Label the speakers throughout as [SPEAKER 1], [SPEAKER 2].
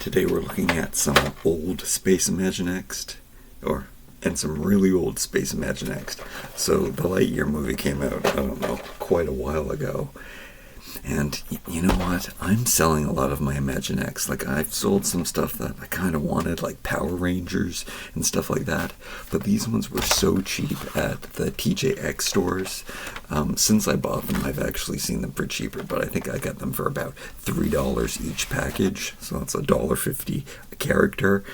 [SPEAKER 1] Today we're looking at some old Space imaginext, and some really old Space imaginext. So the Lightyear movie came out, I don't know, quite a while ago. And you know what? I'm selling a lot of my imaginext. Like, I've sold some stuff that I kind of wanted, like Power Rangers and stuff like that. But these ones were so cheap at the TJX stores. Since I bought them, I've actually seen them for cheaper. But I think I got them for about $3 each package. So that's $1.50 a character.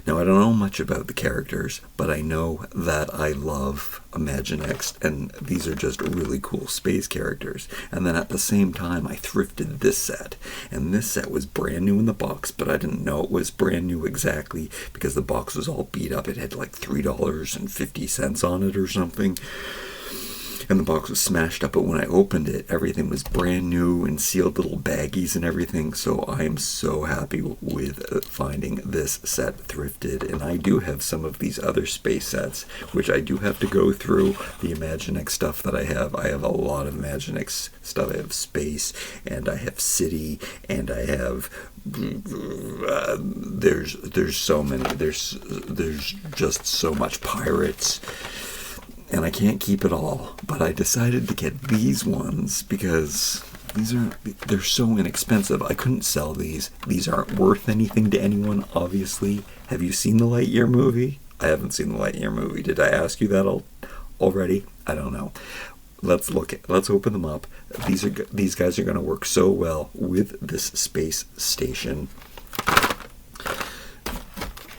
[SPEAKER 1] Now, I don't know much about the characters, but I know that I love imaginext. And these are just really cool space characters. And then at the same time, I thrifted this set, and this set was brand new in the box, but I didn't know it was brand new exactly because the box was all beat up. It had like $3.50 on it or something, and the box was smashed up, but when I opened it, everything was brand new and sealed little baggies and everything. So I am so happy with finding this set thrifted. And I do have some of these other space sets, which I do have to go through the imaginext stuff that I have. I have a lot of imaginext stuff. I have space, and I have city, and I have there's so many. There's just so much pirates. And I can't keep it all, but I decided to get these ones because they're so inexpensive. I couldn't sell these. These aren't worth anything to anyone, obviously. Have you seen the Lightyear movie? I haven't seen the Lightyear movie. Did I ask you that already? I don't know. Let's open them up. These guys are going to work so well with this space station.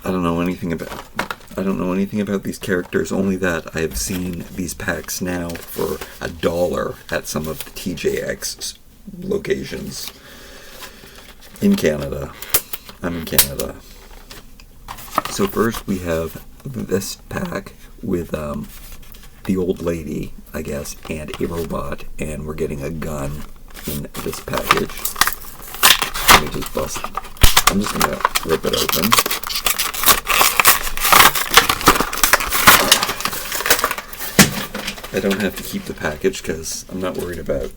[SPEAKER 1] I don't know anything about these characters, only that I have seen these packs now for $1 at some of the TJX locations in Canada. I'm in Canada. So first we have this pack with the old lady, I guess, and a robot, and we're getting a gun in this package. Let me just bust. I'm just going to rip it open. I don't have to keep the package because I'm not worried about,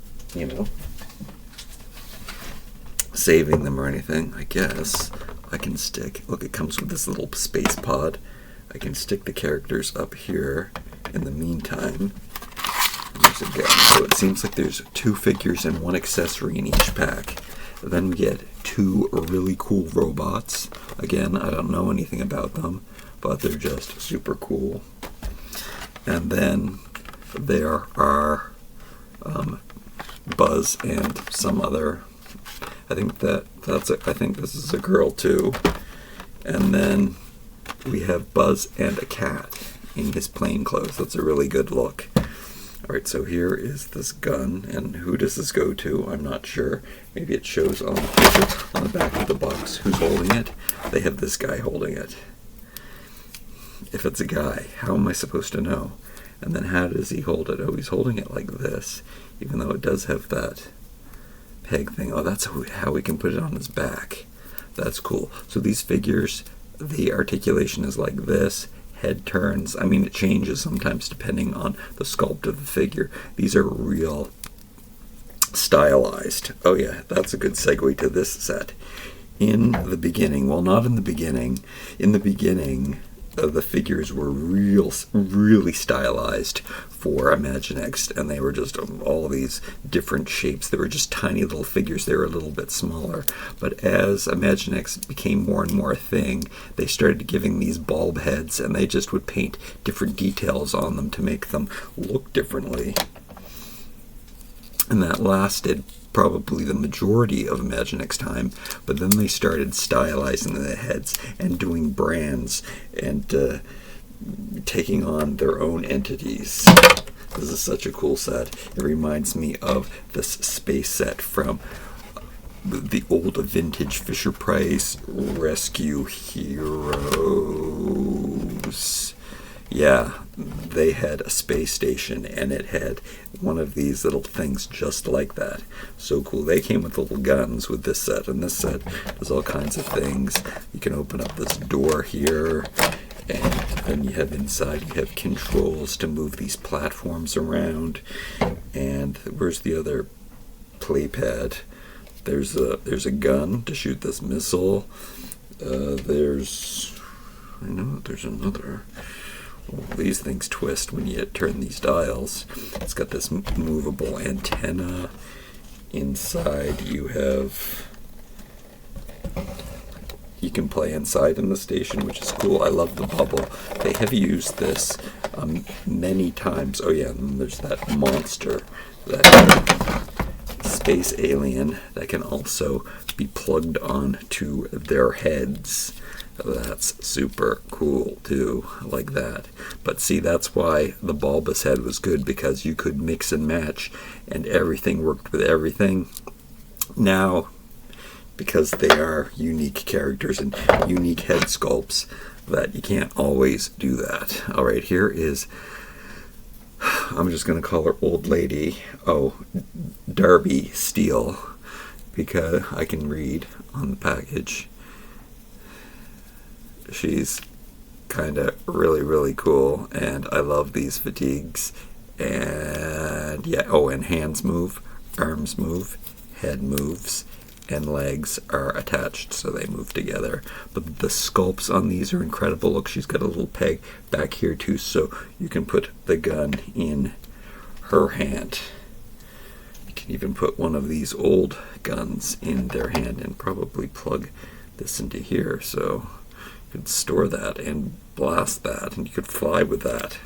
[SPEAKER 1] saving them or anything. I guess I can stick, look, it comes with this little space pod. I can stick the characters up here in the meantime. There's a gun. So it seems like there's 2 figures and 1 accessory in each pack. Then we get 2 really cool robots. Again, I don't know anything about them, but they're just super cool. And then there are Buzz and some other. I think this is a girl too. And then we have Buzz and a cat in his plain clothes. That's a really good look. All right, so here is this gun, and who does this go to? I'm not sure. Maybe it shows on the picture on the back of the box who's holding it. They have this guy holding it. If it's a guy, how am I supposed to know? And then how does he hold it? Oh, he's holding it like this, even though it does have that peg thing. Oh, that's how we can put it on his back. That's cool. So these figures, the articulation is like this. Head turns. I mean, it changes sometimes depending on the sculpt of the figure. These are real stylized. Oh yeah, that's a good segue to this set. In the beginning, well, not in the beginning. In the beginning, the figures were really stylized for imaginext, and they were just all these different shapes. They were just tiny little figures. They were a little bit smaller. But as imaginext became more and more a thing, they started giving these bulb heads, and they just would paint different details on them to make them look differently. And that lasted probably the majority of imaginext time, but then they started stylizing the heads and doing brands and taking on their own entities. This is such a cool set. It reminds me of this space set from the old vintage Fisher-Price Rescue Heroes. Yeah, they had a space station, and it had one of these little things just like that. So cool. They came with little guns with this set, and this set does all kinds of things. You can open up this door here, and then you have inside, you have controls to move these platforms around. And where's the other play pad? There's a gun to shoot this missile. I know there's another. Well, these things twist when you turn these dials. It's got this movable antenna. Inside you can play inside in the station, which is cool. I love the bubble. They have used this many times. Oh yeah, and then there's that monster, that space alien that can also be plugged on to their heads. That's super cool too. I like that. But see, that's why the bulbous head was good, because you could mix and match and everything worked with everything. Now, because they are unique characters and unique head sculpts, that you can't always do that. Alright, here is, I'm just going to call her Old Lady. Oh, Darby Steel, because I can read on the package. She's kind of really, really cool, and I love these fatigues. And yeah, oh, and hands move, arms move, head moves, and legs are attached, so they move together. But the sculpts on these are incredible. Look, she's got a little peg back here too, so you can put the gun in her hand. You can even put one of these old guns in their hand and probably plug this into here, so you could store that and blast that, and you could fly with that.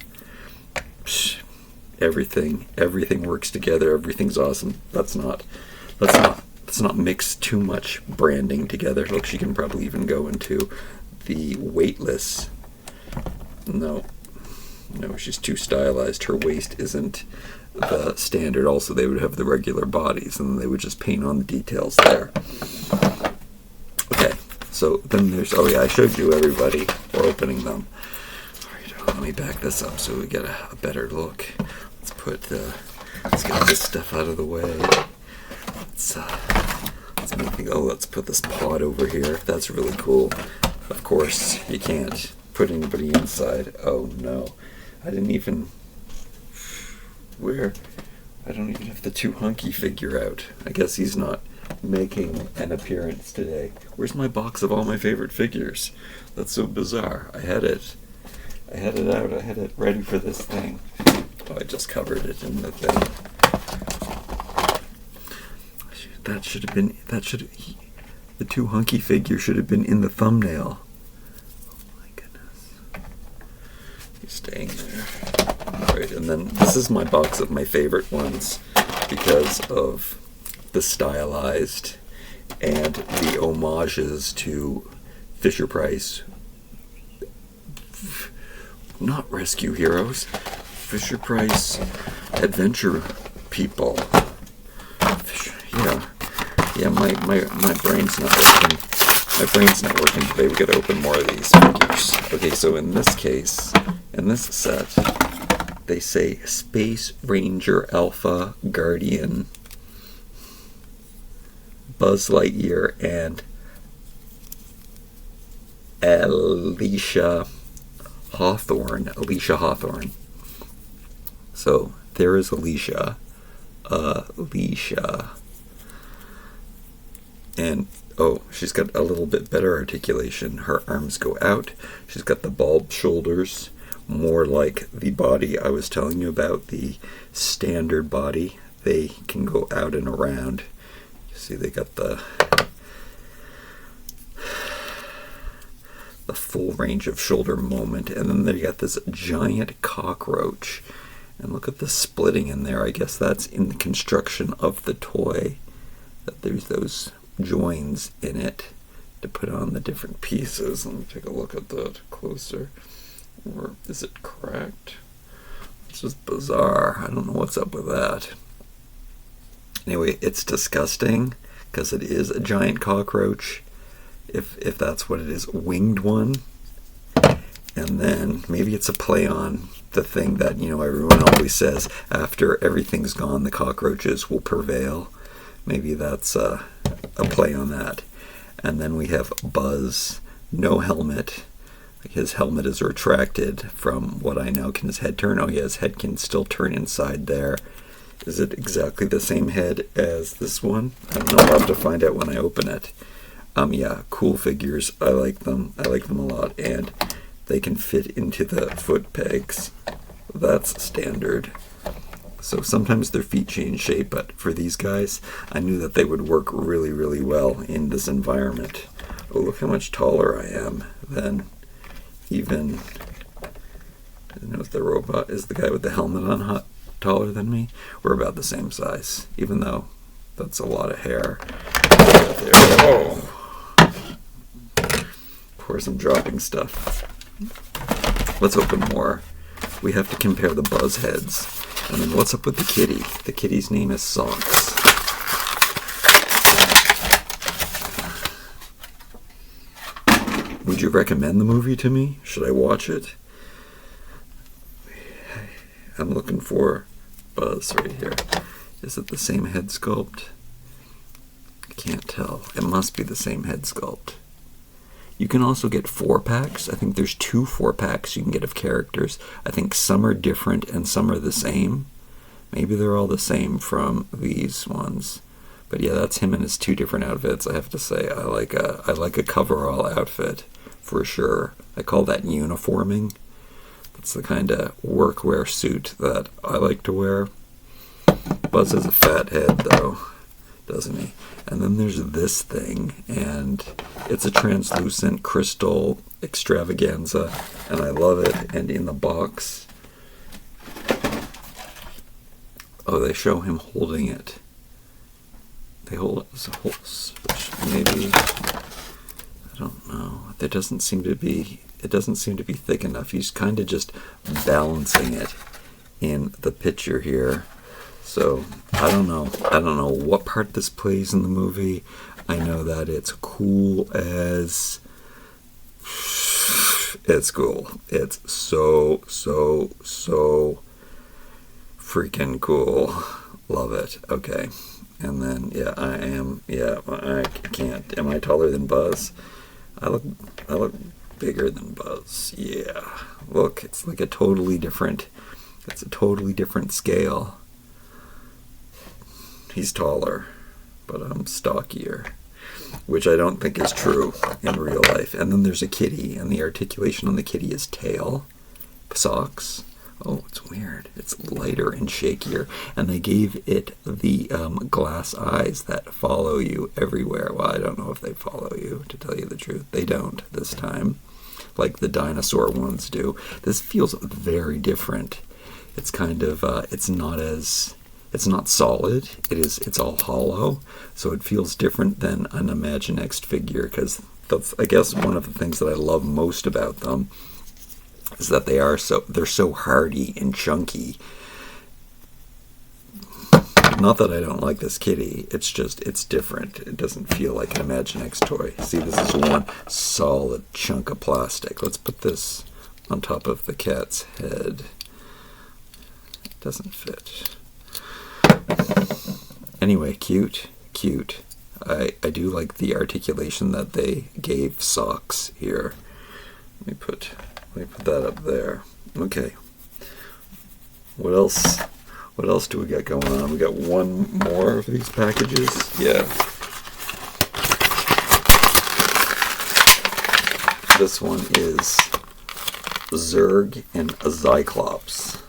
[SPEAKER 1] Everything works together. Everything's awesome. Let's not mix too much branding together. Look, she can probably even go into the weightless. No, she's too stylized. Her waist isn't the standard. Also, they would have the regular bodies, and they would just paint on the details there. Okay, so then there's, oh yeah, I showed you everybody. We're opening them. Alright, let me back this up so we get a better look. Let's get this stuff out of the way. Let's put this pod over here. That's really cool. Of course, you can't put anybody inside. Oh no, I don't even have the toohunky figure out. I guess he's not making an appearance today. Where's my box of all my favorite figures? That's so bizarre. I had it out. I had it ready for this thing. Oh, I just covered it in the thing. The toohunky figure should have been in the thumbnail. Oh my goodness. He's staying there. Alright, and then this is my box of my favorite ones because of the stylized and the homages to Fisher-Price. Not Rescue Heroes. Fisher-Price adventure people. Yeah, my brain's not working. My brain's not working today. We gotta open more of these figures. Okay, so in this case, in this set, they say Space Ranger Alpha Guardian, Buzz Lightyear, and Alisha Hawthorne. So there is Alisha. And oh, she's got a little bit better articulation. Her arms go out. She's got the bulb shoulders, more like the body I was telling you about, the standard body. They can go out and around. You see, they got the full range of shoulder movement, and then they got this giant cockroach. And look at the splitting in there. I guess that's in the construction of the toy, that there's those joins in it to put on the different pieces. Let me take a look at that closer. Or is it cracked? It's just bizarre. I don't know what's up with that. Anyway, it's disgusting because it is a giant cockroach, if that's what it is, winged one. And then maybe it's a play on the thing that, everyone always says, after everything's gone, the cockroaches will prevail. Maybe that's a play on that. And then we have Buzz, no helmet. His helmet is retracted from what I know. Can his head turn? Oh yeah, his head can still turn inside there. Is it exactly the same head as this one? I don't know. I'll have to find out when I open it. Yeah, cool figures. I like them. I like them a lot, and they can fit into the foot pegs. That's standard. So sometimes their feet change shape, but for these guys, I knew that they would work really, really well in this environment. Oh, look how much taller I am than even... I know if the robot is the guy with the helmet on taller than me. We're about the same size, even though that's a lot of hair. Oh! Of course I'm dropping stuff. Let's open more. We have to compare the buzz heads. And then what's up with the kitty? The kitty's name is Socks. Would you recommend the movie to me? Should I watch it? I'm looking for Buzz right here. Is it the same head sculpt? I can't tell. It must be the same head sculpt. You can also get 4-packs. I think there's 2 4-packs you can get of characters. I think some are different and some are the same. Maybe they're all the same from these ones. But yeah, that's him in his 2 different outfits. I have to say, I like a coverall outfit for sure. I call that uniforming. That's the kind of workwear suit that I like to wear. Buzz has a fat head though, doesn't he? And then there's this thing, and it's a translucent crystal extravaganza, and I love it. And in the box, oh, they show him holding it. They hold it as a whole switch. Maybe, I don't know. It doesn't seem to be thick enough. He's kind of just balancing it in the picture here. So I don't know what part this plays in the movie. I know that it's cool as... It's cool. It's so freaking cool. Love it. Okay. And then, I can't. Am I taller than Buzz? I look bigger than Buzz. Yeah. Look, it's like a totally different scale. He's taller, but I'm stockier, which I don't think is true in real life. And then there's a kitty, and the articulation on the kitty is tail. Socks. Oh, it's weird. It's lighter and shakier. And they gave it the glass eyes that follow you everywhere. Well, I don't know if they follow you, to tell you the truth. They don't this time, like the dinosaur ones do. This feels very different. It's kind of, it's not solid. It's all hollow. So it feels different than an imaginext figure, because that's, I guess, one of the things that I love most about them is that they're so hardy and chunky. Not that I don't like this kitty, it's just, it's different. It doesn't feel like an imaginext toy. See, this is one solid chunk of plastic. Let's put this on top of the cat's head. It doesn't fit. Anyway, cute. I do like the articulation that they gave Socks here. Let me put that up there. Okay. What else do we got going on? We got one more of these packages. Yeah. This one is Zurg and Zyclops.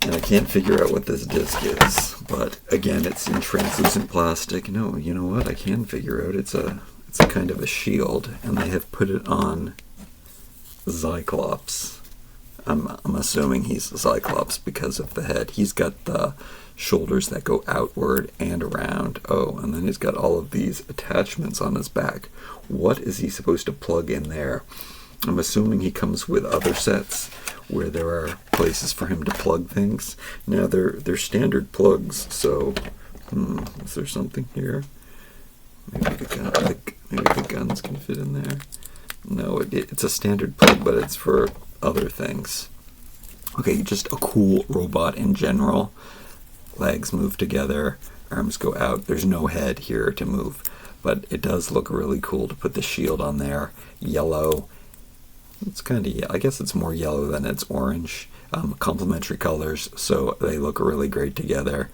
[SPEAKER 1] And I can't figure out what this disc is, but again, it's in translucent plastic. No, you know what? I can figure out. It's a kind of a shield, and they have put it on Zyclops. I'm assuming he's Zyclops because of the head. He's got the shoulders that go outward and around. Oh, and then he's got all of these attachments on his back. What is he supposed to plug in there? I'm assuming he comes with other sets where there are places for him to plug things. Now they're standard plugs, so is there something here? Maybe the guns can fit in there. No, it's a standard plug, but it's for other things. Okay, just a cool robot in general. Legs move together, arms go out. There's no head here to move, but it does look really cool to put the shield on there. Yellow. It's kind of, I guess it's more yellow than it's orange. complementary colors, so they look really great together.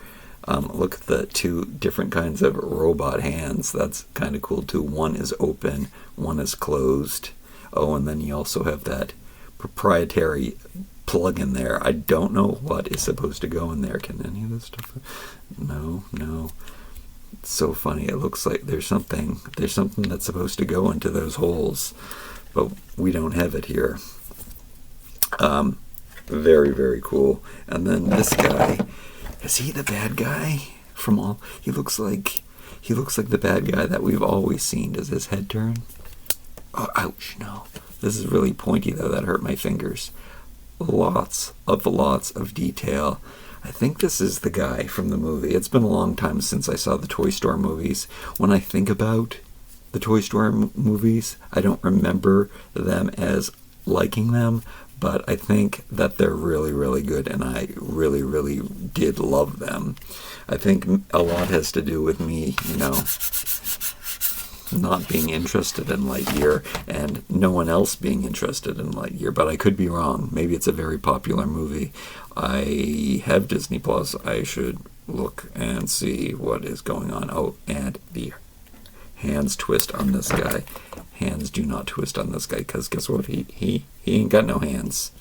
[SPEAKER 1] Look at the two different kinds of robot hands. That's kind of cool too. One is open, one is closed. Oh, and then you also have that proprietary plug in there. I don't know what is supposed to go in there. Can any of this stuff? No. It's so funny. It looks like there's something that's supposed to go into those holes, but we don't have it here. Very, very cool. And then this guy, is he the bad guy from all? He looks like the bad guy that we've always seen. Does his head turn? Oh, ouch, no. This is really pointy though. That hurt my fingers. Lots of detail. I think this is the guy from the movie. It's been a long time since I saw the Toy Story movies. When I think about the Toy Story movies, I don't remember them as liking them, but I think that they're really, really good, and I really, really did love them. I think a lot has to do with me, not being interested in Lightyear and no one else being interested in Lightyear, but I could be wrong. Maybe it's a very popular movie. I have Disney Plus. I should look and see what is going on. Oh, and the hands twist on this guy. Hands do not twist on this guy, because guess what? He ain't got no hands.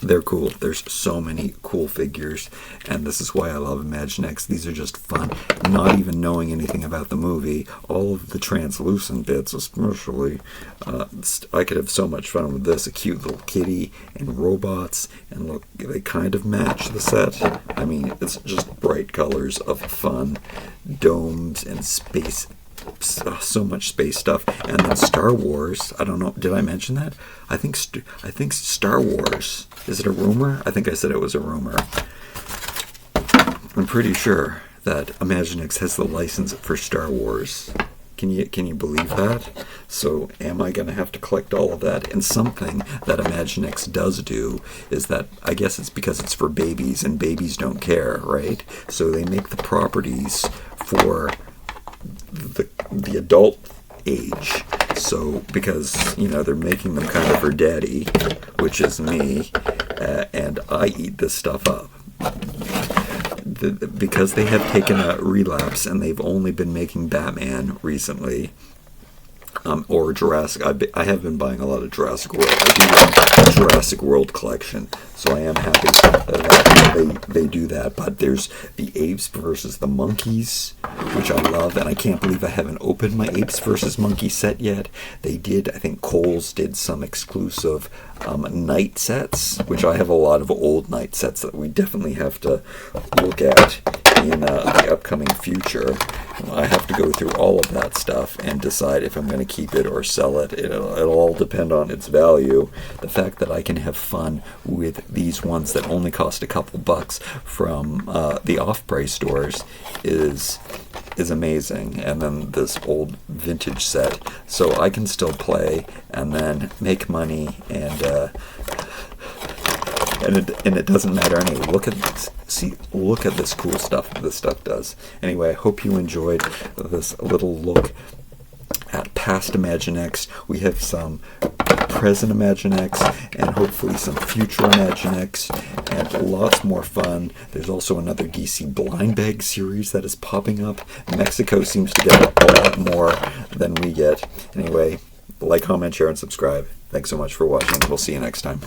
[SPEAKER 1] They're cool. There's so many cool figures, and this is why I love imaginext. These are just fun. Not even knowing anything about the movie, all of the translucent bits especially, I could have so much fun with this. A cute little kitty and robots, and look, they kind of match the set. I mean, it's just bright colors of fun, domes and space. So much space stuff. And then Star Wars, I don't know, did I mention that? I think Star Wars, is it a rumor? I think I said it was a rumor. I'm pretty sure that imaginext has the license for Star Wars. Can you believe that? So am I going to have to collect all of that? And something that imaginext does do is that, I guess it's because it's for babies and babies don't care, right? So they make the properties for the adult age. So because they're making them kind of for daddy, which is me, and I eat this stuff up. Because they have taken a relapse and they've only been making Batman recently, or Jurassic. I have been buying a lot of Jurassic World. I do a Jurassic World collection, so I am happy that they do that. But there's the apes versus the monkeys, which I love, and I can't believe I haven't opened my apes versus monkey set yet. They did, I think Kohl's did some exclusive night sets, which I have a lot of old night sets that we definitely have to look at in the upcoming future. I have to go through all of that stuff and decide if I'm going to keep it or sell it. It'll all depend on its value. The fact that I can have fun with these ones that only cost a couple bucks from the off-price stores is amazing. And then this old vintage set, so I can still play and then make money, and it doesn't matter. Anyway, look at this cool stuff this stuff does. Anyway, I hope you enjoyed this little look at past imaginext. We have some present imaginext and hopefully some future imaginext, and lots more fun. There's also another DC blind bag series that is popping up. Mexico seems to get a lot more than we get. Anyway, like, comment, share, and subscribe. Thanks so much for watching. We'll see you next time.